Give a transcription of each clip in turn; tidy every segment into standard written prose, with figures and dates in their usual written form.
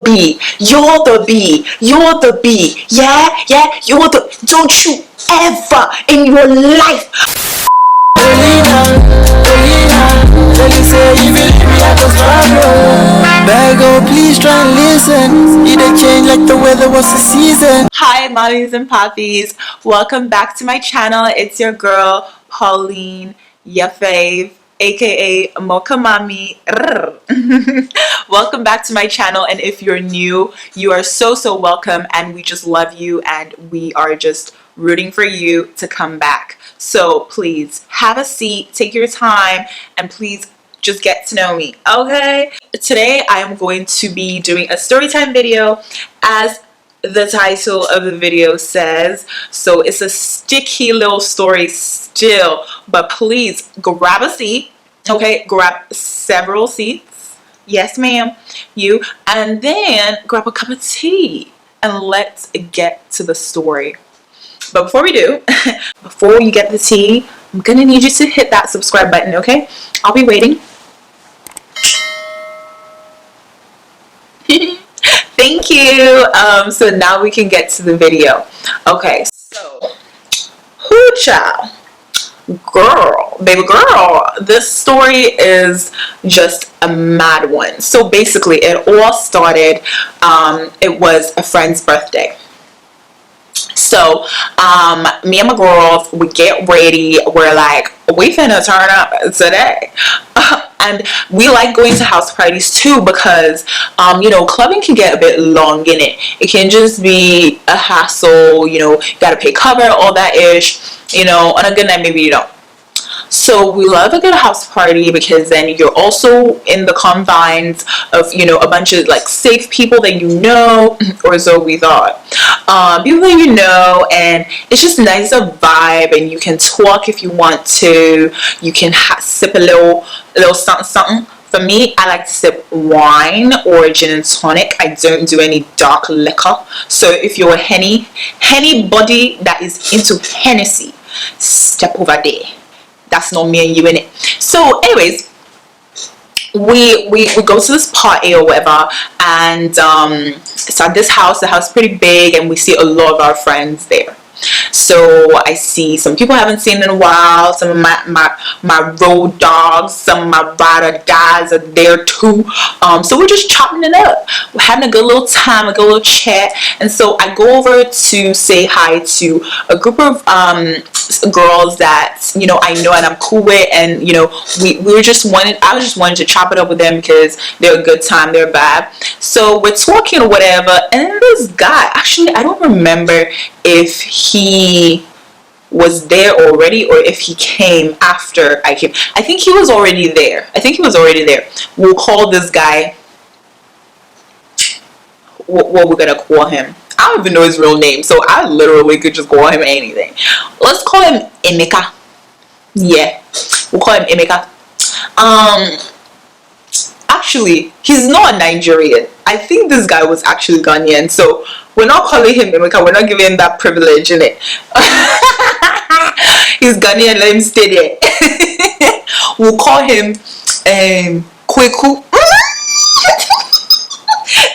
B. You're the B. You're the B. Yeah, you're the. Don't you ever in your life. Please try and listen. It change like the weather was the season. Hi, Mamis and Papis. Welcome back to my channel. It's your girl, Pauline, your fave, aka Mocha Mami. Welcome back to my channel, and if you're new, you are so welcome, and we just love you, and we are just rooting for you to come back. So please have a seat, take your time, and please just get to know me, okay? Today I am going to be doing a storytime video, as the title of the video says. So it's a sticky little story still, but please grab a seat, okay? Grab several seats, yes ma'am, you, and then grab a cup of tea and let's get to the story. But before we do, before you get the tea, I'm gonna need you to hit that subscribe button, okay? I'll be waiting. Thank you. So now we can get to the video. Okay, so who child, girl, baby girl, this story is just a mad one. So basically it all started, it was a friend's birthday. So me and my girls, we get ready, we're like, we finna turn up today. And we like going to house parties too, because you know, clubbing can get a bit long in it. It can just be a hassle, you know, you gotta pay cover, all that ish, you know. On a good night maybe you don't. So we love a good house party, because then you're also in the confines of, you know, a bunch of like safe people that you know, or so we thought. People that you know, and it's just nice to vibe, and you can talk if you want to. You can sip a little something. For me, I like to sip wine or gin and tonic. I don't do any dark liquor. So if you're a henny body that is into Hennessy, step over there. That's not me and you in it. So anyways, we go to this party or whatever, and it's at this house. The house is pretty big, and we see a lot of our friends there. So I see some people I haven't seen in a while. Some of my road dogs, some of my ride or dies are there too. So we're just chopping it up. We're having a good little time, a good little chat. And so I go over to say hi to a group of girls that, you know, I know and I'm cool with, and you know, I was just wanting to chop it up with them because they're a good time, they're bad. So we're talking or whatever, and then this guy, actually I don't remember if he was there already or if he came after I came. I think he was already there. We'll call this guy, what we're gonna call him. I don't even know his real name, so I literally could just call him anything. Let's call him Emeka. Yeah, we'll call him Emeka. Actually, he's not Nigerian. I think this guy was actually Ghanaian, so we're not calling him Emeka. We're not giving him that privilege in it. He's Ghanaian, let him stay there. We'll call him Kweku.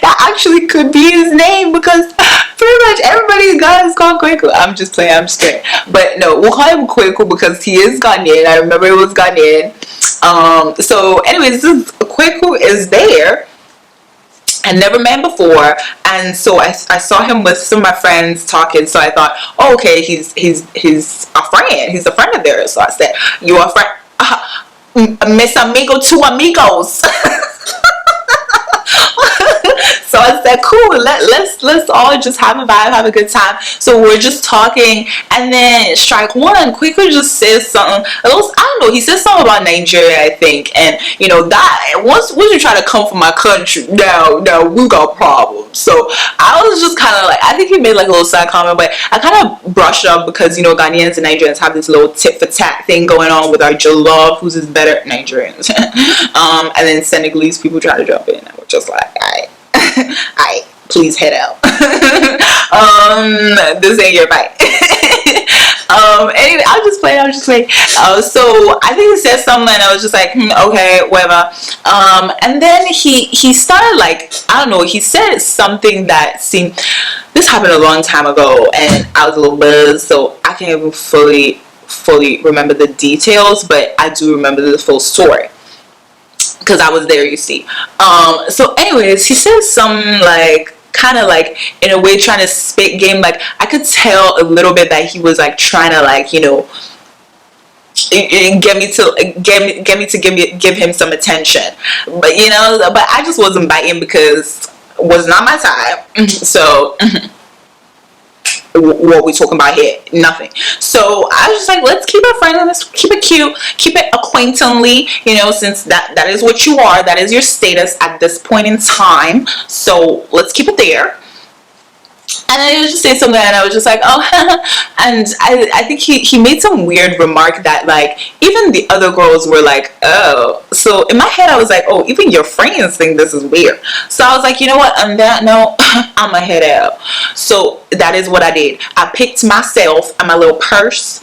That actually could be his name, because pretty much everybody's got is called Kweku. I'm just playing, I'm straight. But no, we'll call him Kweku because he is Ghanaian. I remember it was Ghanaian. So anyways, this Kweku is there. I never met before, and so I saw him with some of my friends talking. So I thought, oh, okay, he's a friend. He's a friend of theirs. So I said, "You are a friend, Miss Amigo, two amigos." So I said, cool, let's all just have a vibe, have a good time. So we're just talking, and then strike one, Quicker just says something. I don't know, he says something about Nigeria, I think. And you know, that once you try to come from my country, now we got problems. So I was just kind of like, I think he made like a little side comment, but I kind of brushed up because, you know, Ghanaians and Nigerians have this little tit for tat thing going on with our jollof, who's is better Nigerians. And then Senegalese people try to jump in, and we're just like, alright, please head out. This ain't your bite. Anyway, I was just playing. So I think he said something, and I was just like, okay, whatever. And then he started, like, I don't know, he said something that seemed, this happened a long time ago, and I was a little buzzed, so I can't even fully remember the details, but I do remember the full story because I was there, you see. So anyways, he said something like, kind of like, in a way, trying to spit game. Like, I could tell a little bit that he was like trying to, like, you know, get me to give him some attention, but you know, but I just wasn't biting because it was not my time. So what we talking about here? Nothing. So I was just like, let's keep it friendly, let's keep it cute, keep it acquaintantly, you know, since that is what you are, that is your status at this point in time, so let's keep it there. And then he was just saying something, and I was just like, oh. And I think he made some weird remark that, like, even the other girls were like, oh. So in my head, I was like, oh, even your friends think this is weird. So I was like, you know what, on that note, I'ma head out. So that is what I did. I picked myself and my little purse,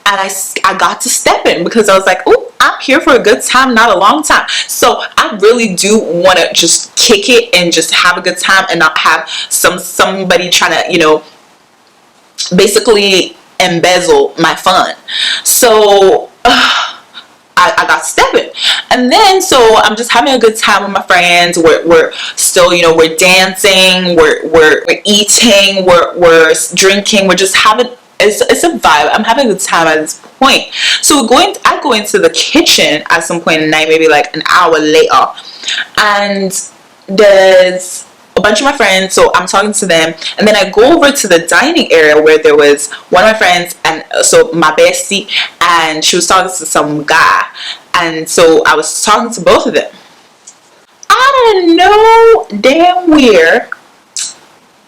and I got to step in because I was like, oh, I'm here for a good time, not a long time. So I really do want to just kick it and just have a good time and not have somebody trying to, you know, basically embezzle my fun. So I got stepping, and then so I'm just having a good time with my friends. We're still, you know, we're dancing, we're eating, we're drinking, we're just having. It's a vibe. I'm having a good time at this point. So I go into the kitchen at some point in the night, maybe like an hour later, and there's a bunch of my friends, so I'm talking to them, and then I go over to the dining area where there was one of my friends, and so my bestie, and she was talking to some guy, and so I was talking to both of them. I didn't know damn where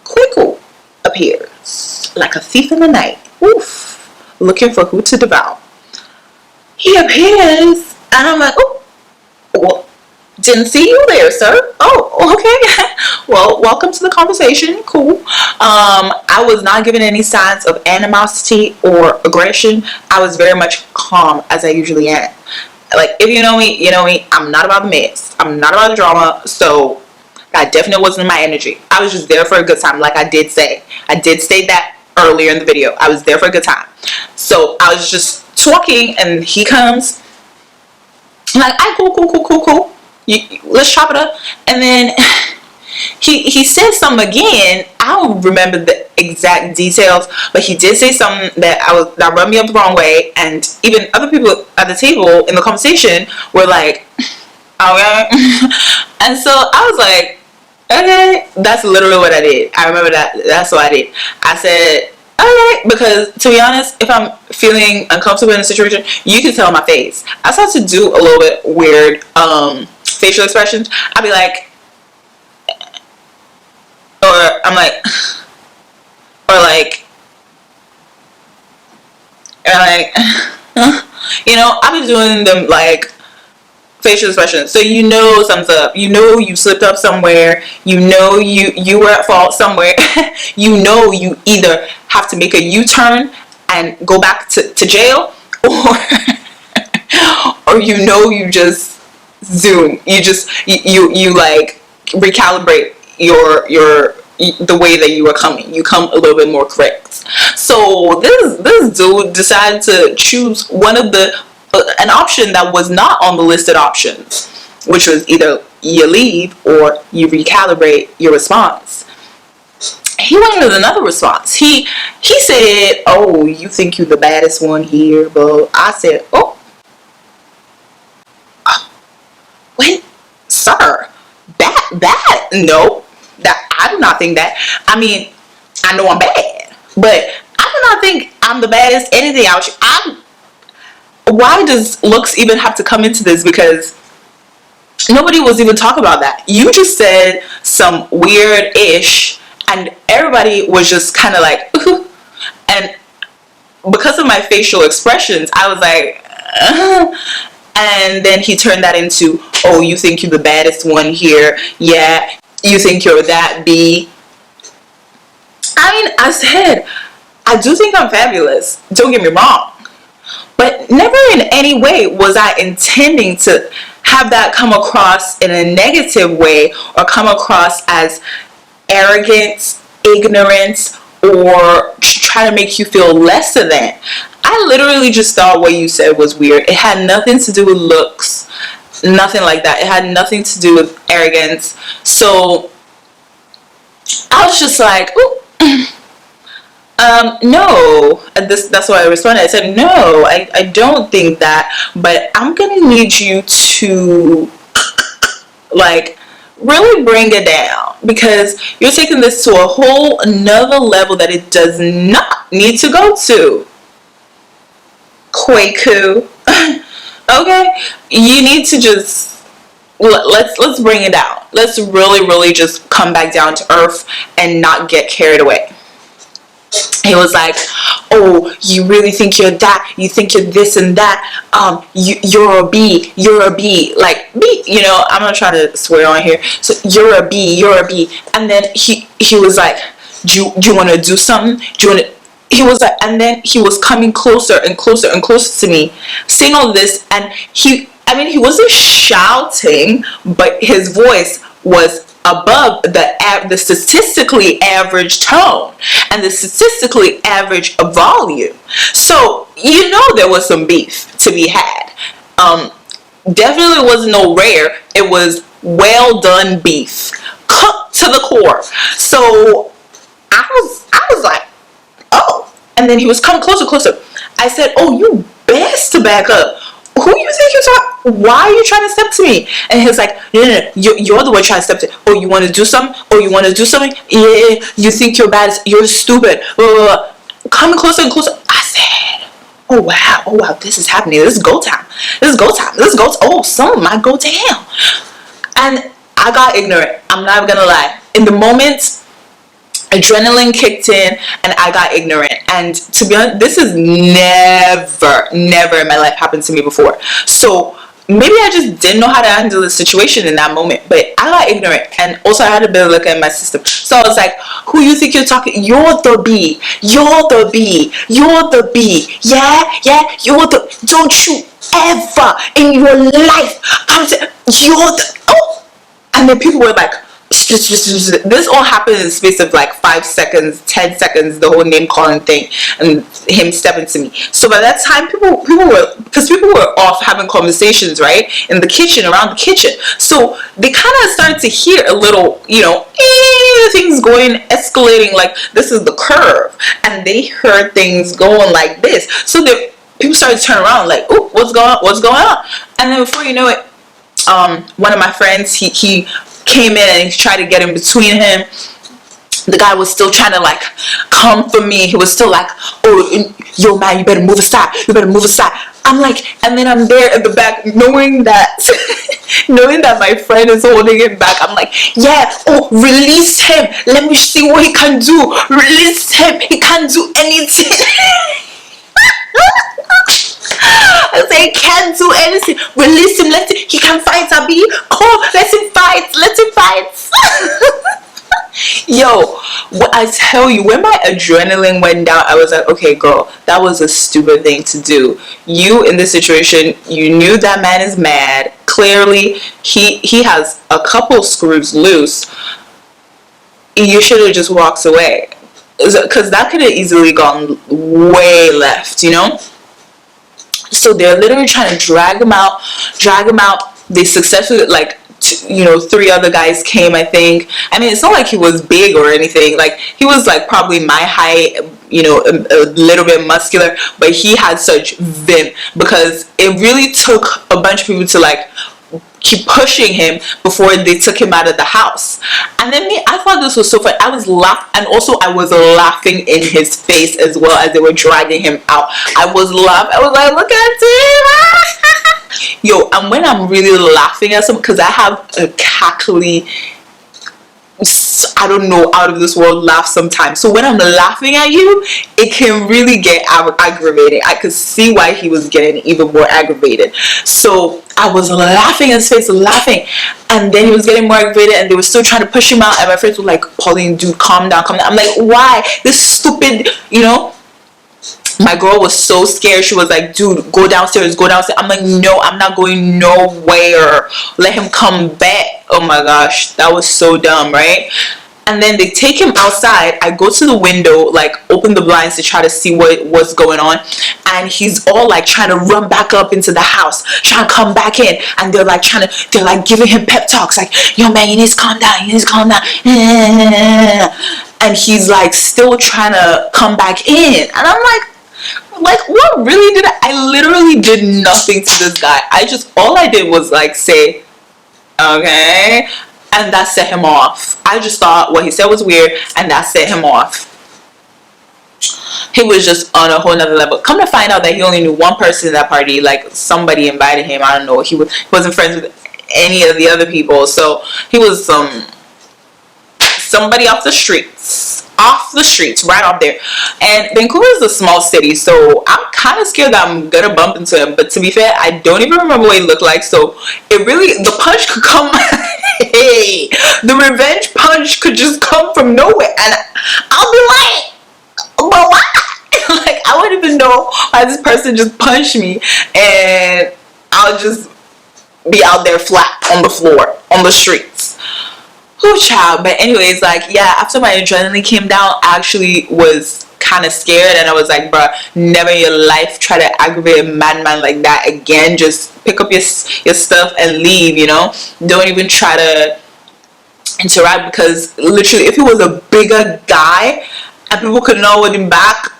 Quickle appears like a thief in the night. Oof, looking for who to devour. He appears, and I'm like, oh, well, didn't see you there, sir. Oh, okay. Well, welcome to the conversation. Cool. I was not given any signs of animosity or aggression. I was very much calm, as I usually am. Like, if you know me, you know me. I'm not about the mess. I'm not about the drama. So that definitely wasn't my energy. I was just there for a good time, like I did say. I did state that earlier in the video. I was there for a good time. So I was just talking, and he comes. I'm like, I cool. Let's chop it up. And then he said something again. I don't remember the exact details, but he did say something that rubbed me up the wrong way. And even other people at the table in the conversation were like, okay. And so I was like, okay, that's literally what I did. I remember that's what I did. I said, okay, because to be honest, if I'm feeling uncomfortable in a situation, you can tell my face. I start to do a little bit weird facial expressions. I'll be like, or I'm like, or like, you know, I'll be doing them like facial expressions. So you know something's up. You know you slipped up somewhere. You know you were at fault somewhere. You know you either have to make a U-turn and go back to jail, or you know you just zoom. You like recalibrate your the way that you are coming. You come a little bit more correct. So this dude decided to choose one of an option that was not on the listed options, which was either you leave or you recalibrate your response. He went with another response. He said, oh, you think you're the baddest one here, but I said, oh, wait, sir, bad? No, that I do not think that. I mean, I know I'm bad, but I do not think I'm the baddest anything out here. Why does looks even have to come into this? Because nobody was even talking about that. You just said some weird-ish, and everybody was just kind of like, ooh. And because of my facial expressions, I was like, and then he turned that into, oh, you think you're the baddest one here? Yeah, you think you're that B? I mean, I said, I do think I'm fabulous. Don't get me wrong. But never in any way was I intending to have that come across in a negative way or come across as arrogance, ignorance, or try to make you feel less than. I literally just thought what you said was weird. It had nothing to do with looks, nothing like that. It had nothing to do with arrogance. So I was just like, ooh. No. That's why I responded. I said, no, I don't think that, but I'm gonna need you to like really bring it down, because you're taking this to a whole another level that it does not need to go to. Kwaku. Okay, you need to just let's bring it down. Let's really just come back down to earth and not get carried away. He was like, oh, you really think you're that, you think you're this and that, you're a B, like B, I'm not trying to swear on here, so you're a B, and then he was like, do you want to do something, he was like, and then he was coming closer and closer and closer to me, saying all this, and he wasn't shouting, but his voice was above the statistically average tone and the statistically average volume. So there was some beef to be had. Definitely was no rare. It was well done beef, cooked to the core. So I was like, oh. And then he was coming closer. I said, oh, you best to back up. Who you think you're talking? Why are you trying to step to me? And he was like, no, you're the one trying to step to. Oh, you want to do something? Yeah, you think you're bad? You're stupid. Coming closer and closer. I said, oh wow, this is happening. This is go time. Oh, some might go down. And I got ignorant. I'm not gonna lie. In the moment, adrenaline kicked in and I got ignorant. And to be honest, this has never in my life happened to me before. So maybe I just didn't know how to handle the situation in that moment. But I got ignorant, and also I had a bit of look at my system. So I was like, who you think you're talking? You're the B. Yeah, you're the, don't you ever in your life come to, you're the, oh. And then people were like, this all happened in the space of like 5 seconds, 10 seconds, the whole name calling thing, and him stepping to me. So by that time, people were off having conversations, right, in the kitchen, around the kitchen. So they kind of started to hear a little, things going, escalating, like this is the curve, and they heard things going like this. So people started to turn around, like, oh, what's going on? And then before you know it, one of my friends, he came in and he tried to get in between him. The guy was still trying to like come for me. He was still like, oh, yo man, you better move aside. I'm like, and then I'm there at the back knowing that my friend is holding him back. I'm like, yeah, oh, release him. Let me see what he can do. Release him. He can't do anything. I say, he can't do anything. Release him. He can fight, Abby. Oh, let him fight. Yo, I tell you, when my adrenaline went down, I was like, okay, girl, that was a stupid thing to do. You, in this situation, you knew that man is mad. Clearly, he has a couple screws loose. You should have just walked away. Because that could have easily gone way left, So they're literally trying to drag him out. They successfully, like, 3 other guys came, I think. I mean, it's not like he was big or anything. Like, he was like probably my height, a little bit muscular, but he had such vim, because it really took a bunch of people to like keep pushing him before they took him out of the house. And then I thought this was so funny. I was laughing, and also I was laughing in his face as well as they were dragging him out. I was laughing. I was like, look at him. Yo, and when I'm really laughing at someone, because I have a cackly I don't know, out of this world laugh sometimes. So when I'm laughing at you, it can really get aggravating. I could see why he was getting even more aggravated. So I was laughing in his face, laughing, and then he was getting more aggravated, and they were still trying to push him out, and my friends were like, Pauline, dude, calm down, calm down. I'm like, why? This stupid, you know. My girl was so scared. She was like, dude, go downstairs, go downstairs. I'm like, no, I'm not going nowhere. Let him come back. Oh my gosh, that was so dumb, right? And then they take him outside. I go to the window, like open the blinds to try to see what's going on, and he's all like trying to run back up into the house, trying to come back in, and they're like giving him pep talks, like, yo man, you need to calm down, you need to calm down. And he's like still trying to come back in, and I'm like, what really did I literally did nothing to this guy. All I did was like say, okay, and that set him off. I just thought what he said was weird, and that set him off. He was just on a whole nother level. Come to find out that he only knew one person at that party. Like, somebody invited him. I don't know. He wasn't friends with any of the other people. So he was somebody off the streets, right up there. And Vancouver is a small city, so I'm kind of scared that I'm gonna bump into him. But to be fair, I don't even remember what he looked like, so the punch could come. Hey, the revenge punch could just come from nowhere, and I'll be like, but why? Like, I wouldn't even know why this person just punched me, and I'll just be out there flat on the floor, on the streets. Oh child. But anyways, like, yeah, after my adrenaline came down, I actually was kind of scared, and I was like, bruh, never in your life try to aggravate a madman like that again. Just pick up your stuff and leave, you know. Don't even try to interact, because literally if he was a bigger guy and people could know with him back,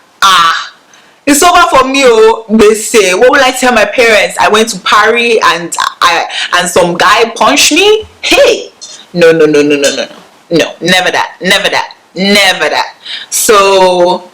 it's over for me. Oh, they say, what will I tell my parents? I went to Paris and some guy punched me. Hey, no, never that. So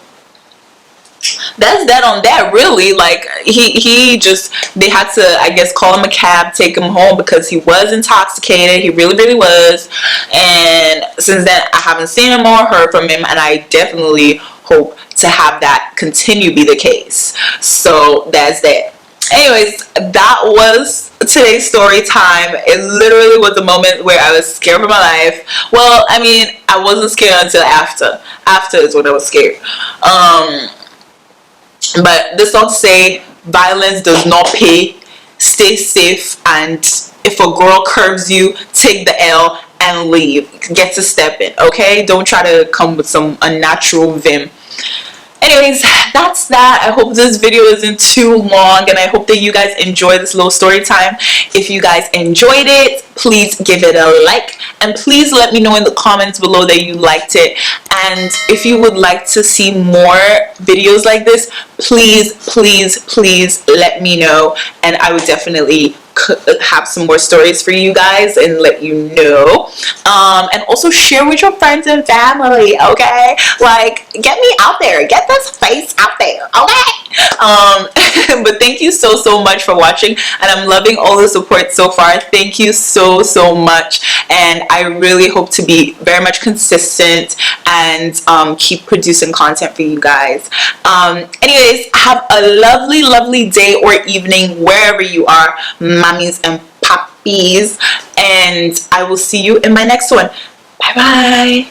that's that on that, really. Like, they had to, I guess, call him a cab, take him home, because he was intoxicated. He really was. And since then, I haven't seen him or heard from him, and I definitely hope to have that continue be the case. So that's that. Anyways, that was today's story time. It literally was a moment where I was scared for my life. Well, I mean, I wasn't scared until after. After is when I was scared. But this all to say, violence does not pay. Stay safe, and if a girl curves you, take the L and leave. Get to step in, okay? Don't try to come with some unnatural vim. Anyways, that's that. I hope this video isn't too long, and I hope that you guys enjoy this little story time. If you guys enjoyed it, please give it a like, and please let me know in the comments below that you liked it. And if you would like to see more videos like this, please let me know, and I would definitely have some more stories for you guys and let you know. And also share with your friends and family, okay? Like, get me out there, get this face out there, okay? But thank you so much for watching, and I'm loving all the support so far. Thank you so much, and I really hope to be very much consistent and keep producing content for you guys. Anyways, have a lovely day or evening wherever you are, Mamis and Papis, and I will see you in my next one. Bye bye.